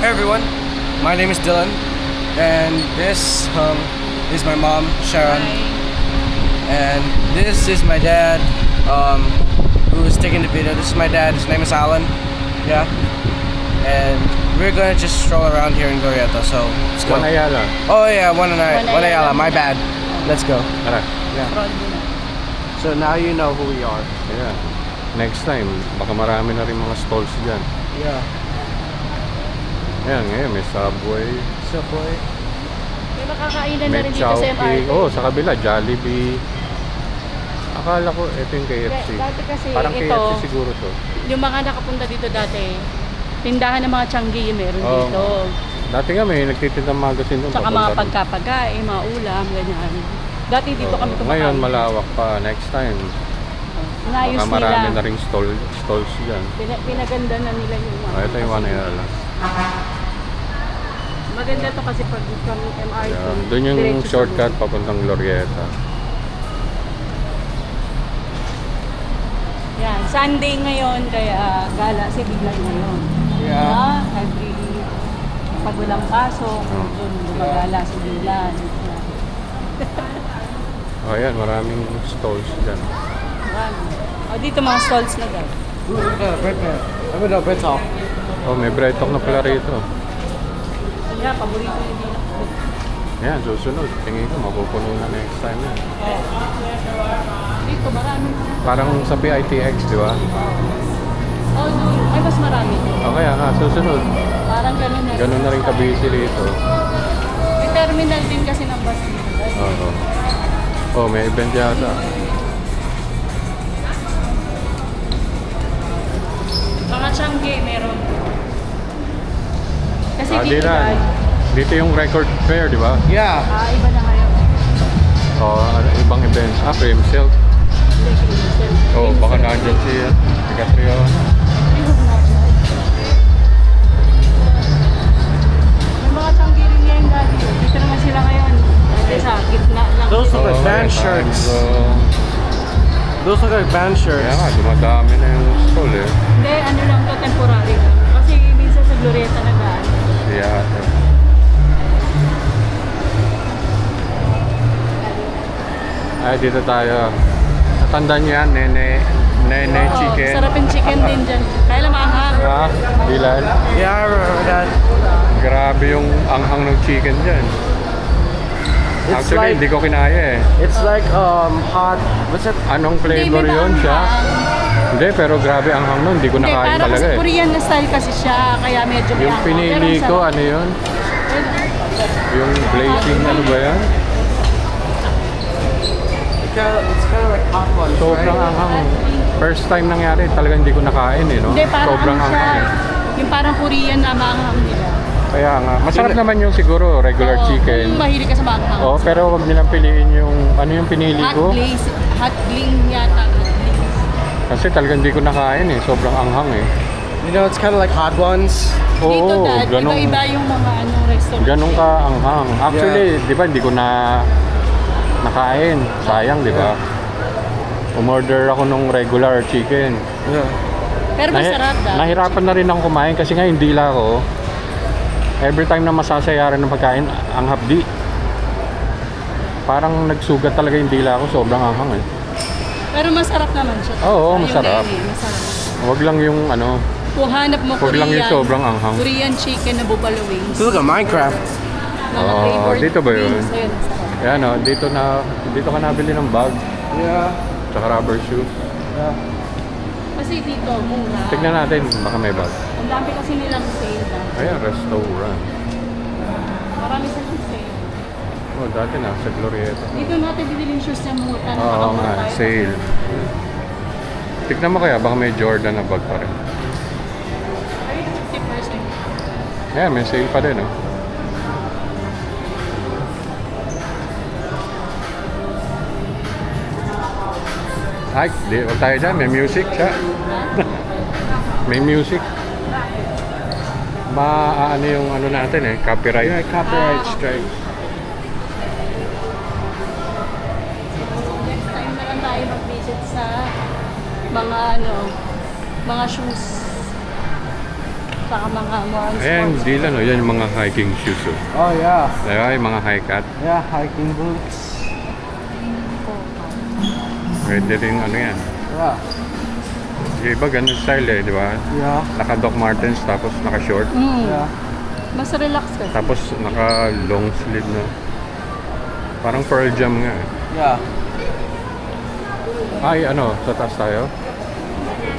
Hey everyone, my name is Dylan, and this is my mom, Sharon, and this is my dad, who is taking the video. This is my dad, his name is Alan, yeah, and we're gonna just stroll around here in Glorieta, so let's go. Juan Ayala. Oh yeah, Juan Ayala, my bad. Let's go. Tara. Yeah. So now you know who we are. Yeah. Next time, baka marami na rin mga stalls dyan. Yeah. Ayan, ngayon may Subway, Subway. May makakainan na may rin dito sa MRT. Chowking. Oh, sa kabila, Jollibee. Akala ko ito yung KFC. Dati kasi Parang ito, KFC siguro to. yung mga nakapunta dito dati, tindahan ng mga Changi yung meron Oo. dito. Dati nga may nagtitindang magazine doon. Saka mga papunta doon. pagkapagkain, mga ulam, ganyan. Dati dito Oo. kami kumakain. Ngayon malawak pa. Next time, Inayos baka marami nila. na ring stalls dyan. Pinaganda na nila yung mga. Ito yung Juan Ayala. Maganda to kasi pag from MRT. Yeah. Doon yung diretso sa shortcut papuntang Glorieta. Yan, Sunday ngayon, kaya gala si Bigay ngayon. Yeah. Every, pag walang pasok, doon gumagala si Bilan. Oh, ayan, maraming stalls dyan. O dito mga stalls na guys. Ooh, look at that bread man. I mean, no, bread talk. Oh, may bread talk na pala rito. Kaya, paborito yung dito. Ayan, susunod. Tingin ko, mapupuno na next time yan. Dito, marami. Parang sa PITX, di ba? Oh, doon. Ay, mas marami. O kaya nga, susunod. Parang ganun na. Ganun na rin kabisi rito. May terminal din kasi ng bus dito. Oo. Oh, may event yata. Mga Changi, meron. Kasi Ah, di dito na. guys. Dito yung record fair, di ba? Yeah. Iba na ngayon. O, ibang event. Ah, frame sale. Oh, baka nandyan si Catriona. May mga Changi rin ngayon dati. Dito naman sila ngayon. Dati sa gitna lang. Those look like Oo, band ayan, shirts. Time Those look like band Kaya shirts. nga, dumadami na yung stall eh. Hindi, ano lang to, temporary lang. Kasi minsan sa Glorieta na gaan. Yeah. Ay, dito tayo. Natandaan niyo yan, Nene Chicken. Sarap yung chicken din dyan. Kaya lang maanghang. Ah, Bilal. Yeah, I remember that. Grabe yung anghang ng chicken dyan. It's Actually, like hindi ko kinaya eh. it's like hot. What's it? Anong flavor Hindi, may yun siya? maanghang. Hindi, pero grabe anghang nun. Hindi ko Hindi, nakain parang talaga kasi eh. Korean na style kasi siya. Kaya medyo may Yung anghang. pinili Pero ko, sarap. ano yun? Yung blazing, ano ba yan? It's kind of like hot ones, Sobrang right? anghang. First time nangyari, talagang hindi ko nakain eh, no? Hindi, parang Sobrang ano siya. anghang eh. Yung parang Korean na maanghang nila. Kaya nga, masarap naman yung siguro regular Oo, chicken. Kung mahilig ka sa maanghang. Oh, pero wag nilang piliin yung ano yung pinili Hot ko. glaze. Hot gling yata. Hot glaze. Kasi talagang hindi ko nakain eh. Sobrang anghang eh. You know, it's kind of like hot ones. Dito Oo, dad, ganun. iba-iba yung mga restaurant. Ganun ka anghang. Actually, di ba hindi ko na nakain. Sayang, di ba? Umorder ako nung regular chicken. Yeah. Pero masarap dad. Nahirapan na rin ako kumain kasi nga yung dila ko, every time na masasayaran ng pagkain, ang hapdi. Parang nagsugat talaga yung dila ko, sobrang anghang eh. Pero masarap naman siya. Oo, Yung masarap. Nene, masarap. Wag lang yung ano, Kung hanap mo wag lang yung sobrang anghang. Korean chicken na buffalo wings. So look at Minecraft. Mga Oo, flavored dito ba yun? wings. Ayun, masarap. Ayan o, dito ka nabili ng bag, Yeah. tsaka rubber shoes. Yeah. Kasi dito, mura. Tignan natin, baka may bag. Ang dami kasi nilang sale dati. Ayan, restaurant. Marami silang sale. Oh, dati na, sa Glorieta. Dito natin binili yung shoes niya mura. Oo nga, sale. Tignan mo kaya, baka may Jordan na bag pa rin. Ay, 50%. Ayan, may sale pa din, oh. Ay, di, huwag tayo dyan. May music siya. May music. Ano yung ano natin eh, copyright. Yeah, copyright strike. Next time na lang tayo mag-visit sa mga mga shoes. Saka mga more on Ayan, sports. Dylan, oh, yan yung mga hiking shoes. Oh. Oh yeah. Diba, yung mga high cut. Yeah, hiking boots. Pwede rin ano yan. Yeah. Yung iba ganun style eh, di ba? Yeah. Naka Doc Martens tapos naka short. Yeah. Mas relax kasi. Tapos naka long sleeve na. Parang Pearl Jam nga eh. Yeah. Ay, ano, sa taas tayo?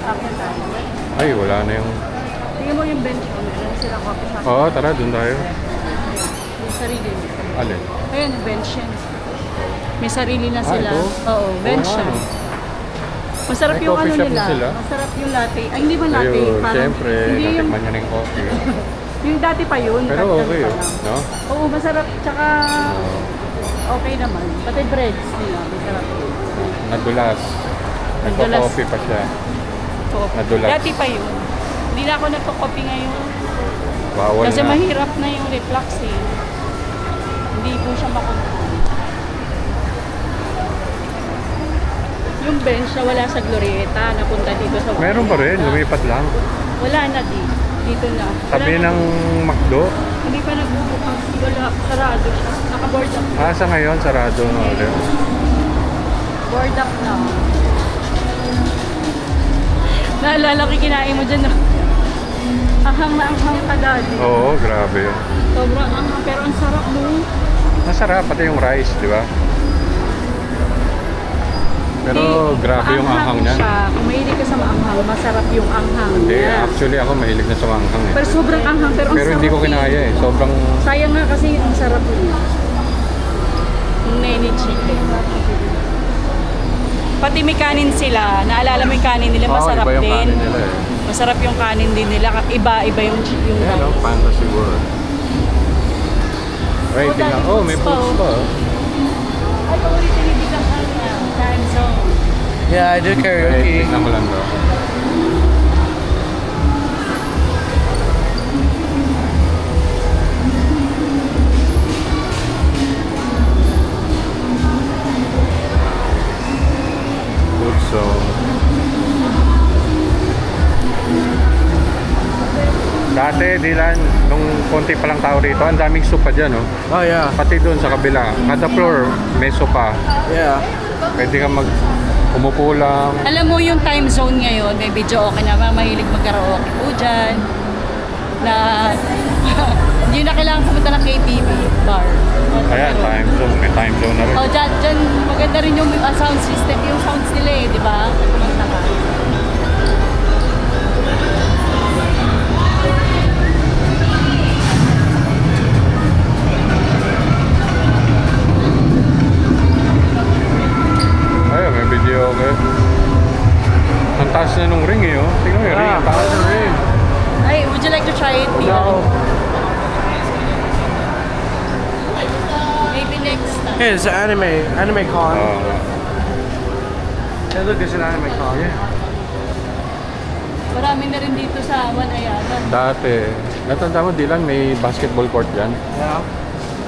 Ako tayo. Ay, wala na yung... Tingnan mo yung bench ko. Meron sila coffee shop. Oo, tara, dun tayo. May sarili. Alin? Ayun, bench yan. May sarili na sila. ito? Oo, bench Oo, yan. ano? Masarap May yung coffee ano shop nila. na sila? Masarap yung latte. Ay, hindi ba latte? Ayun, Parang, siyempre, hindi yung, natikman niya na yung coffee. yung dati pa yun. Pero dati okay pa yun, lang. no? Oo, masarap. Tsaka Oo. okay naman. Pati breads nila, masarap. Nadulas. Nadulas. Nagpa-coffee pa siya. Oo. Nadulas. Dati pa yun. Hindi na ako nagko-coffee ngayon. Bawal Kasi na. mahirap na yung reflux eh. Hindi po siya makontrol. Yung bench na wala sa Glorieta, napunta dito sa... Meron pa rin, lumipat lang. Wala na dito na. Tabi Wala na. ng McDo. Hindi pa nagbubukas. Wala, sarado siya. Naka-board up. Ah, sa ngayon, sarado na ulit. Board up na. Naalala ko kinain mo dyan, no? Ahang na anghang ka, Daddy. Oo, grabe yun. Sobrang anghang, pero ang sarap mo. Masarap, pati yung rice, di ba? Pero grabe yung anghang niya. Siya. Kung mahilig ka sa maanghang, masarap yung anghang Hindi, niya. actually ako mahilig na sa anghang eh. Pero sobrang anghang, pero ang Pero sarap hindi ko kinaya eh. Sobrang... Sayang nga kasi ang sarap niya. Yung nene chicken. Pati may kanin sila. Naalala mo yung kanin nila, masarap iba yung din. kanin nila eh. Masarap yung kanin din nila. Iba yung Ayan o, Fantasy World. Wait, tingnan. Oh, may foods pa. oh. Ay, ulitin hindi ka time zone. Yeah, I do Wait, karaoke. tingnan ko lang daw. Food zone. Dati, Dylan, nung konti pa lang tao rito, ang daming sopa dyan, oh. Oh yeah. Pati doon sa kabila, kada floor may sopa. Yeah. Pwede kang umupo lang. Alam mo yung time zone ngayon, may video okay naman, mahilig mag-karaoke po dyan. Na hindi na kailangan pumunta ng KTV bar. Ayan, time zone. May time zone na rin. Oh, dyan maganda rin yung sound system, yung sounds nila eh, di ba? Kumanta ka. Ayun, may video okay. Ang taas na nung ring eh, oh. Tingnan mo yung ring. Yeah. Ang taas ng ring. Ay, would you like to try it? Tia? No. Maybe next time. Hey, it's an anime con. Hey, look, it's an anime con. Yeah. Marami na rin dito sa Wanayatan. Dati, natanda mo, Dylan, may basketball court dyan. Yeah.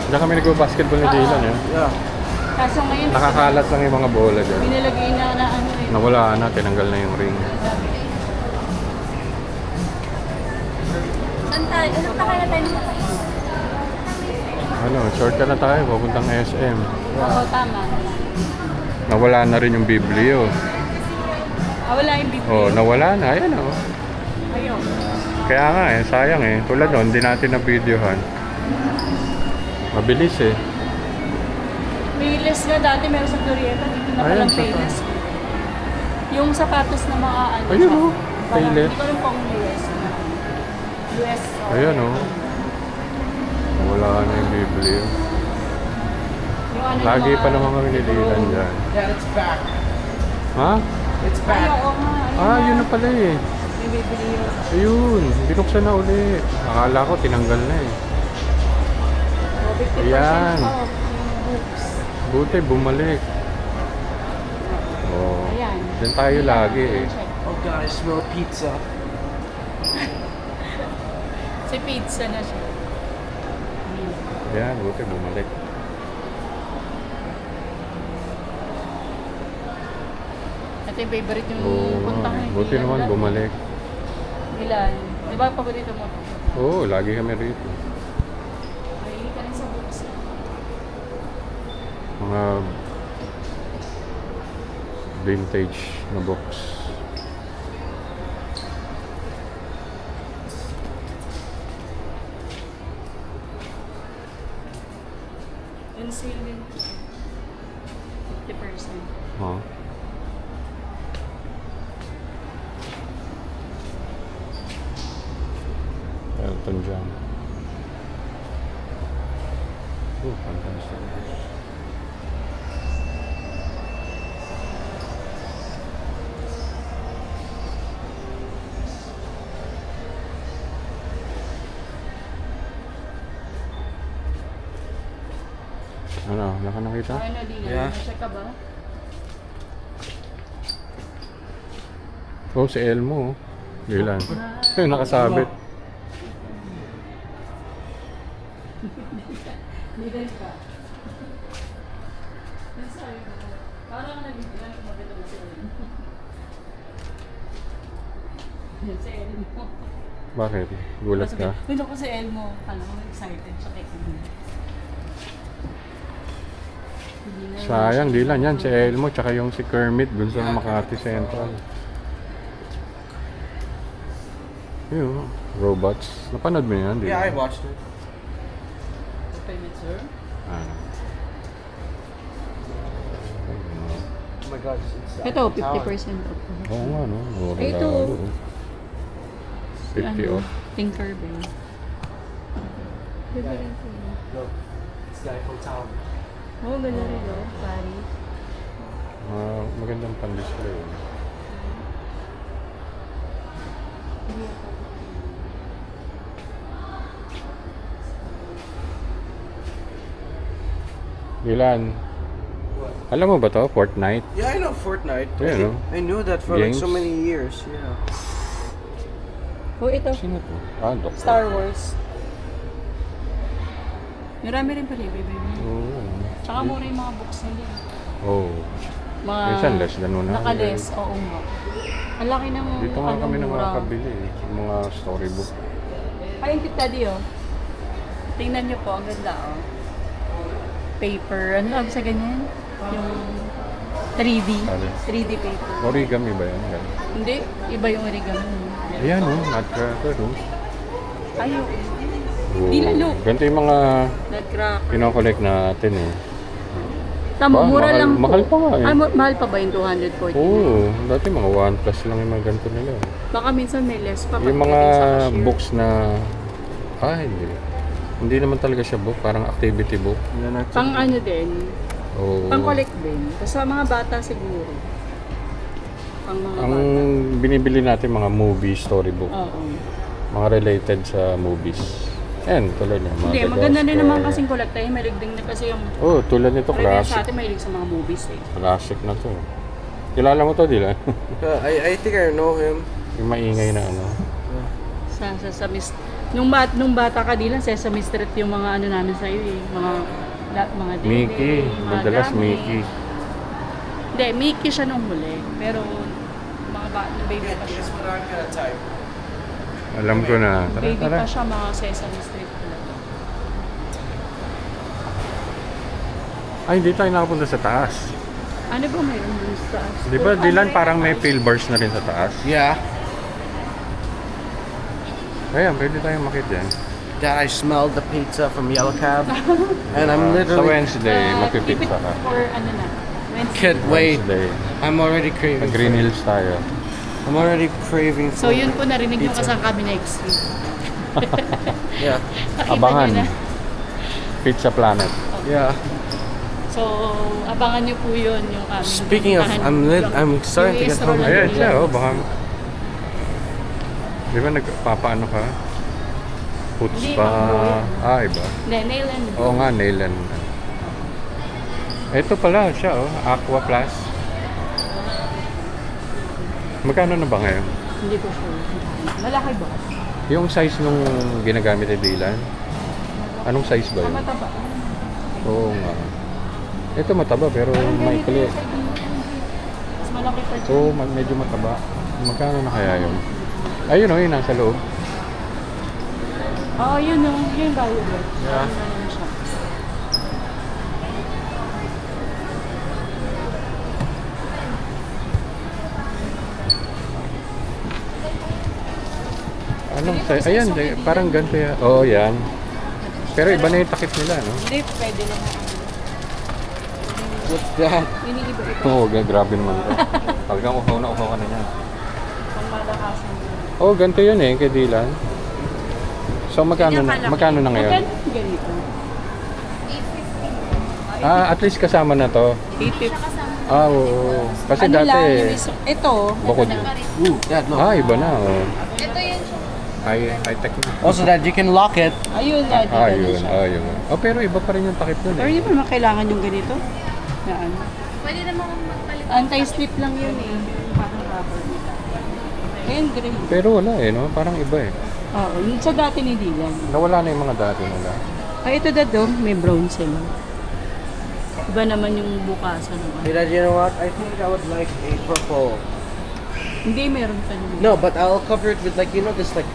Diyan kami nagpo-basketball ni Dylan, eh. Yeah. Kaso ngayon, Nakakalat lang yung mga bola dyan. binilagay na ano eh. Nawala na, tinanggal na yung ring. Saan tayo? Ano na kaya tayo nakakain? Ano, shortcut na tayo, papuntang SM. Oo, tama. Nawala na rin yung Biblio. Wala yung bibig. Oh, nawala na, ayan oh. Ayun. Kaya nga eh, sayang eh. Tulad nun, hindi natin na-videohan. Mabilis eh. Payless nga dati, meron sa Glorieta. Dito na Ayun, palang saka. Payless. Yung sapatos na mga ano. Ayun, siya. oh, Parang, Payless. Hindi ko rin pang US. US. Ayan oh. Wala na yung Biblio. Yung ano, Lagi yung pa naman kami nililan dyan. Yeah, it's back. Ha? It's Ay, back. oo nga. Ayun Ah, na. yun na pala eh. May bibili yun. Ayun, binuksan na ulit. Akala ko tinanggal na eh. Oh, 50% Ayan. off yung books. Buti, bumalik. Oh. Ayan. Diyan tayo lagi eh. Check. Oh god, I smell pizza. Si pizza na siya. Ayan, buti, bumalik. Ito yung favorite yung Oo, puntahan. buti naman bumalik. Ilan? Di ba paborito mo to? Oo, lagi kami rito. Mahilig ka rin sa books. Mga vintage na books. Yung sale din. 50%. Oh. Elton John. Oh, fantastic. Ano, naka nakita? Ano, di na? Yeah. Check ka ba? Oh, si Elmo. Gilan. Nakasabit. Ligan ka. Sorry ka. Parang nabibilang kumabito mo si Elmo. Si Elmo. Bakit? Gulat ka? Hindi ko si Elmo. Ano, excited siya kay Elmo. Sayang, di lang yan. Si Elmo, tsaka yung si Kermit dun sa Makati Central. Yun, robots. Napanood mo yan, di Yeah, ba? I watched it. Payment, sir? Ah. Oh my God, it's Ito, 50% off. Oo nga, no? Mura Ito. lalo. 50 off. Tinkerbell. Ganda rin ito. Look, it's the Eiffel Tower. Oo, ganda rin o. Paris. Magandang pan-display. Dylan, alam mo ba to? Fortnite? Yeah, I know Fortnite. Yeah, no? I knew that for like so Games? many years. Yeah. Oh, ito. Sino to? Ah, Doctor. Star Wars. Marami rin pala, baby. Oo. Tsaka mura yung mga books nila. Oh. Mga Minsan less than 100. Naka-less, oo nga. Ang laki ng Dito nga kami mura. nakakabili eh. Yung mga storybook. Ay, yung tita di oh. Tingnan niyo po, ang ganda oh. Paper, ano tawag sa ganyan? Yung 3D. Ano? 3D paper. Origami ba yan? Ganun. Hindi, iba yung origami. Ayan oh, nutcracker oh. Ayaw. Oh. Di lalo. Ganito yung mga Nutcracker. kinokollect natin eh. Tama, Ba, mura mahal- lang po. mahal pa nga eh. Ah, mahal pa ba yung 240? Oo, dati mga 1 plus lang yung mga ganito nila. Baka minsan may less pa. Yung pag mga pagdating sa cashier. books na... hindi. Hindi naman talaga siya book, parang activity book. Pang ano din, Oo. pang collect din. Basta mga bata siguro. Pang mga Ang bata. binibili natin mga movie storybook. Oo. Mga related sa movies. Yan, tulad niya. Hindi, maganda din naman kasing collect tayo. Mahilig din na kasi yung Oh, tulad nito, parang sa classic. atin mahilig sa mga movies eh. Classic na to. Kilala mo to, Dila? I think I know him. Yung maingay na ano. Sa nung bata ka din lang, Sesame Street yung mga ano namin sa iyo eh. Mga dede, Mickey. mga Madalas gamit. Mickey. Hindi, Mickey siya nung huli. Pero mga baby pa siya. Guess what I'm gonna type? Alam ko na. Tara, Baby tara. pa siya mga Sesame Street talaga. Ay, hindi tayo nakapunta sa taas. Ano ba mayroon dun sa taas? Di ba, Dylan, parang may field bars na rin sa taas? Yeah. Ayan, pwede tayong makit yan. Dad, I smelled the pizza from Yellow Cab, and I'm Sa literally Wednesday, magpipizza ka. For ano na? Wednesday. can't wait. Wednesday. I'm already craving. Green Hills tayo. I'm already craving. So for yun po narinig nyo pizza. kasang kami next week. Yeah. Nakita Abangan. nyo na. Pizza Planet. Yeah. So, abangan nyo po yun yung aming Speaking of, pupuntahan. I'm starting to get Yung hungry. Ayan Dylan. siya, oh, baka... Di ba nagpapaano ka? Puts Hindi, pa... pang-buhay. iba. Hindi, nail and Oo nga, nail and... Ito pala siya, oh. Aqua Plus. Magkano na ba ngayon? Hindi ko sure. Malaki ba? Yung size nung ginagamit ni Dylan? Anong size ba yun? Mataba. Oo nga. Ito mataba pero Parang ganito maikli. yung side mo. Mas malaki pa dyan. Oo, medyo mataba. Magkano na kaya yun? Ayun o, yun nasa loob. Oo, yun o. Yung violet. Yeah. Ano siya. Anong size? Ayan, parang ganito yan. Oo, yan. Pero iba na yung takip nila, no? Hindi, pwede lang. What's that? Iniiba-iba. Oo, grabe naman to. Talagang uhaw na ka na yan. Pang malakasan mo. Oo, ganito yun eh, kay Dylan. So, magkano na ngayon? Magkano ganito? At least kasama na to. 850. Oo. Kasi Ano dati, lang, yung ito. bukod. Ooh, Dad, look. Iba na. Oh. High-tech na. Also, Dad, you can lock it. Ayun, lagi Yun. Yun. Oh, pero iba pa rin yung takip nun Pero eh. hindi pa naman kailangan yung ganito. Na ano. Pwede naman magpalit. Anti-slip lang yun eh. Yung parang rubber. Ayun, green. Pero wala eh, no? Parang iba eh. Oo, yung sa dati ni Dylan. Nawala na yung mga dati nila. Ay, ito dad oh, may brown sila. Iba naman yung bukasan ng Hey, Dad, you know what? I think I would like a purple. Hindi, meron pa naman. No, but I'll cover it with like, you know, this like,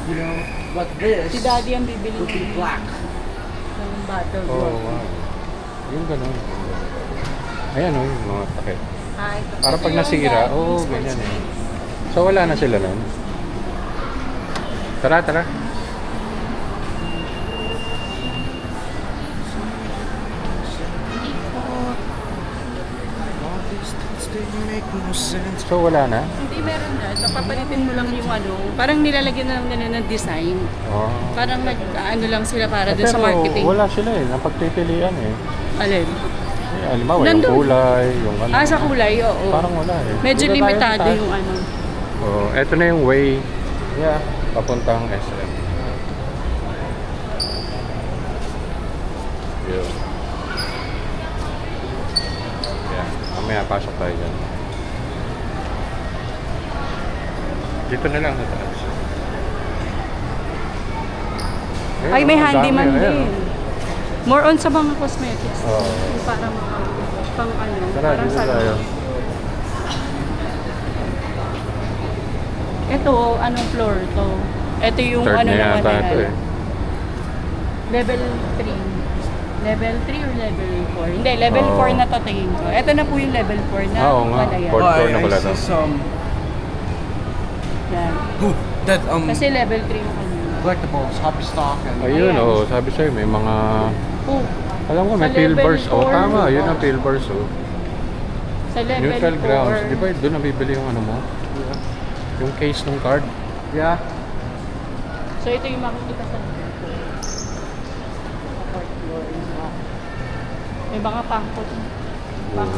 you know, but this Si daddy ang bibili would be black. ng bottle Oh, gold. wow. Yung ganun. Ayan oh, yung mga takip. Ah, ito. Para Ito pag yung nasira, dad, oo, yung ganyan eh. sports So wala na sila nun. Tara. All these things, they make no sense. So wala na? Hindi meron na. Papalitin mo lang yung ano. Parang nilalagyan na lang nila ng design. Oh. Parang ano lang sila para dun sa marketing. Wala sila eh, napagpipilian eh. Alin? Halimbawa, yung Nandun. kulay, yung ano. Ah, sa kulay, oo. Parang wala eh. Medyo Dito tayo limitado sa taas. yung ano. Oh, eto na yung way. Yeah. Papuntang SM. Yun. Yeah. Mamaya pasok tayo dyan. Dito na lang sa taas. Ayun, Ay, may ang handyman dami, ayun, din. More on sa mga cosmetics. Oo. Yung parang mga pang ano. Tara, parang dito sa tayo. Ito, anong floor to? Ito yung Third ano na naman yata nila. ito eh. Level 3. Level 3 or level 4? Hindi, level Oo. 4 na to tingin ko. Ito na po yung level 4 na Oo nga. Malayan. Fourth floor na pala I to. see some. Yan. Ooh, Dad, Kasi level 3 yung kanina. collectibles, hobby stock, and Ayun, Ayan. sabi sa'yo, may mga... Oh, Alam ko, may Sa pill level bars. Oh, 4. tama, yun ang pill bars. Oh. sa level Neutral 4. grounds. Di ba doon nabibili yung ano mo? Yung case ng card. yeah. So ito yung makikita sa level 4. Fourth floor. May mga pangkot. But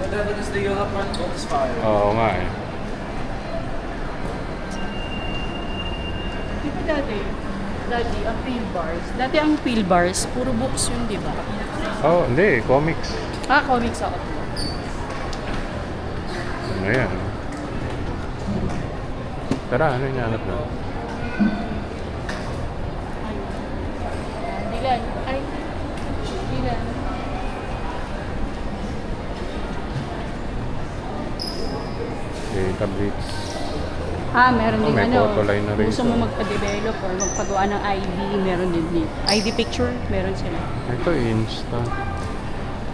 Dad, look at the yellow front, it's fire. Oo nga eh. Di ba dati, ang pill bars. Dati ang pill bars, puro books yun, di ba? Oh, hindi. Comics. Ah, comics ako. Ano yan? Tara, ano yung hanap na? Dilan. Ay, Dilan. Okay, tablets. Ah, meron din may ano. photo line na rin Gusto siya. mo magpa-develop or magpagawa ng ID, meron din din. ID picture, meron sila. Ito, Insta.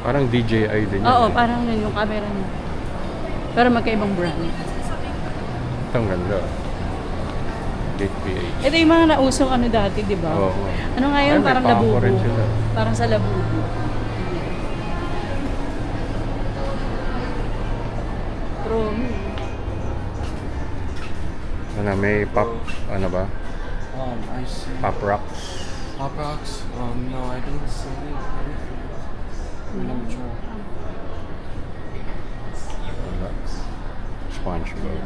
Parang DJI din yan. Oo, eh. parang yun yung camera niya. Pero magkaibang brand. Ito ang ganda. 8PH. Ito yung mga nausong ano dati, di ba? Oo. Ano nga yun? Ay, may Parang pangko labubo. rin sila. Parang sa labubo. Promo. Ano, may pop, ano ba? I see. Pop rocks. Pop rocks? No, I didn't see it. I'm not sure. Wala. SpongeBob.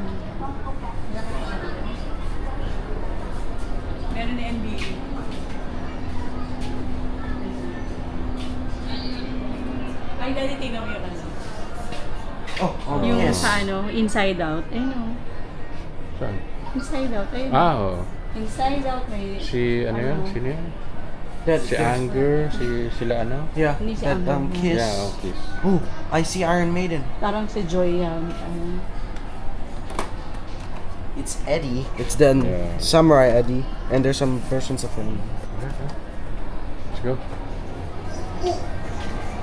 Meron ni NBA. Ay, dati tingnan mo yung ano. Yung yes. sa ano, Inside Out. Ayun o. Saan? Inside Out. Ayun. Oo. Inside Out may... Si, ano yun? Sino yun? Dad, Si Anger, sila ano? Yeah, Hindi si that Amber. Kiss. Yeah, okay. Ooh, I see Iron Maiden. Parang si Joy, ano. it's Eddie. It's the Yeah. Samurai Eddie, and there's some versions of him. Let's go.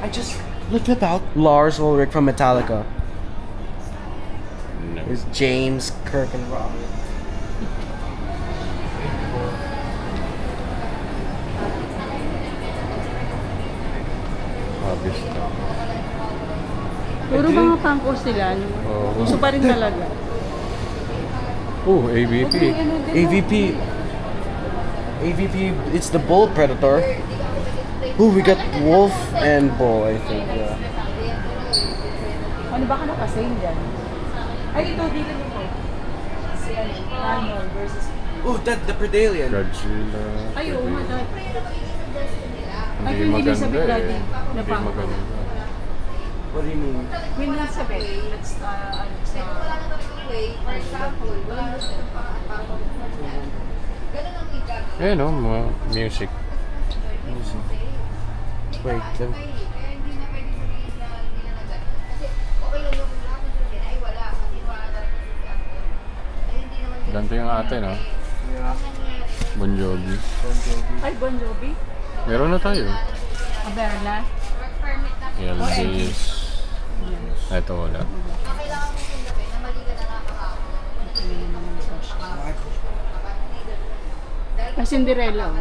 I just looked it out. Lars Ulrich from Metallica. No. There's James, Kirk, and Rob. Obvious to. Puro mga pangko sila. No? Oo. Gusto pa rin talaga. Oh, AVP. AVP. AVP, it's the bull predator. Ooh, we got wolf and bull, I think. Yeah. Ano ba ka nakasale dyan? Ay, ito, dito nito. Si Arnold versus... Ooh, the Predalien. Godzilla. Ay, oo, Godzilla. madad. Ay, Hindi Queen maganda Elizabeth eh. Daddy. Hindi Napang. maganda. What do you mean? Queen Elizabeth. Let's, sa... Ayan o, mga music. Wait, Ganito yung ate, no? yeah. Bon Jovi. Ay, Bon Jovi. Meron na tayo. Aberla. Elvis. Ito wala. Ay, Cinderella. Oh.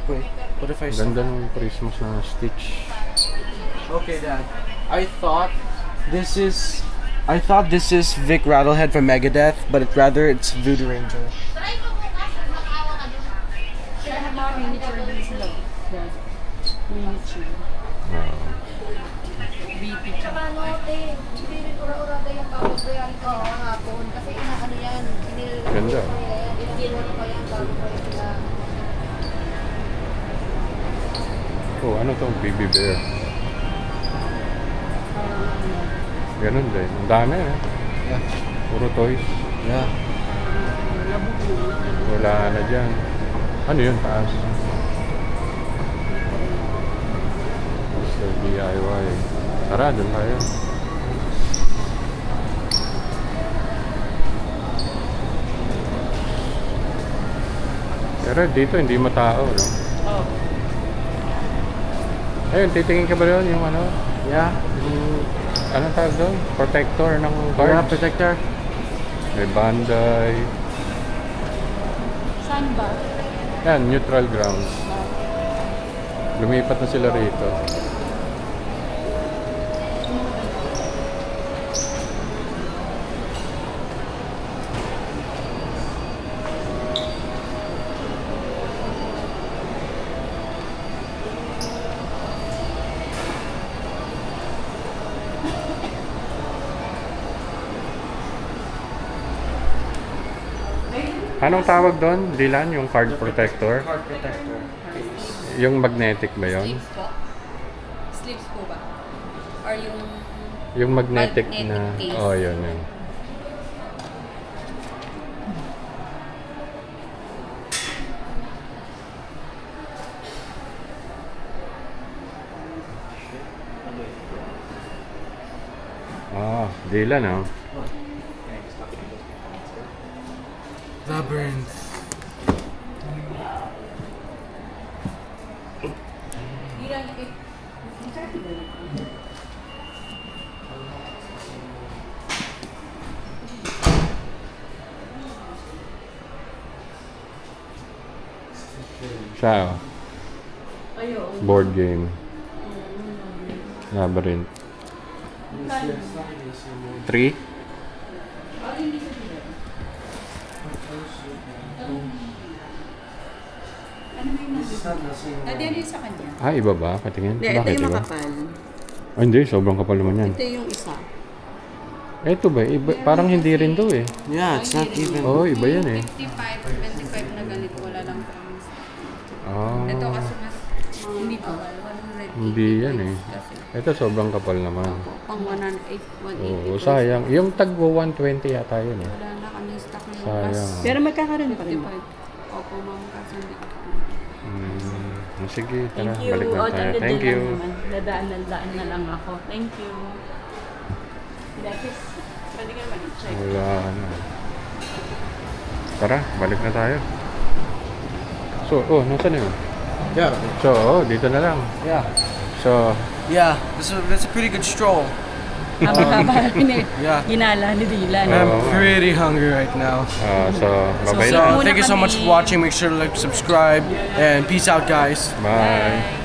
Wait, what if I stop? Ganda ng Christmas na Stitch. Okay, Dad. I thought this is Vic Rattlehead from Megadeth, but it's Voodoo Ranger. Kaya mga miniature din sila. Dad. Miniature. BP. Ganda. Oh, ano to? Baby Bear. Ganun din. Ang dami eh. Yeah. Puro toys. Yeah. Wala na dyan. Ano yun? Taas. Mr. DIY. Tara, doon tayo. Pero dito hindi matao, no? Oh. Ayun, titingin ka ba doon yung ano? Yeah. Anong tawag doon? Protector ng Yeah, cards? protector. May Bandai. Saan ba? Yan, neutral ground. Lumipat na sila rito. Anong tawag doon, Dylan? Yung card protector? Card protector. Yung magnetic ba yon? Sleeves po. Sleeves po ba? Or yung... Yung magnetic, Magnetic na... case. Oh, yun, yun. Ah, Dylan ah. Labyrinth. Siya, oh. Ayun. Board game. Labyrinth. 3? Daddy, ano yung sa kanya? Ah, iba ba? Patingin? Hindi, ito Bakit yung iba? makapal. Ah, hindi. Sobrang kapal naman yan. Ito yung isa. Ito ba? Iba, parang hindi rin to eh. Yeah, it's not even. Oo, iba yan eh. 55, 25 na ganito. Wala lang promise. Ah, Ito kasi mas... Hindi pa. 100. hindi yan eh. Kasi Ito sobrang kapal naman. pang 108, 180. Oo, sayang. Yung tagwa 120 yata yun eh. Wala na kami stock ng Sayang. Pero magkakaroon pa rin. 55. Opo, ma'am. Kasi hindi ko pa. Sige, tara. Thank you. Balik na Oh, tayo. dyan Thank lang you. naman. Dadaan na lang ako. Thank you. Dapis, pwede ka Wala na. Tara, balik na tayo. So, nasaan na yun? Yeah. So, dito na lang. Yeah. So, Yeah. That's a pretty good stroll. Haba-haba Yeah. ginala ni Dylan. Oh. I'm pretty hungry right now. so bye-bye So, na. So thank you so much for watching. Make sure to like, subscribe, and peace out, guys. Bye.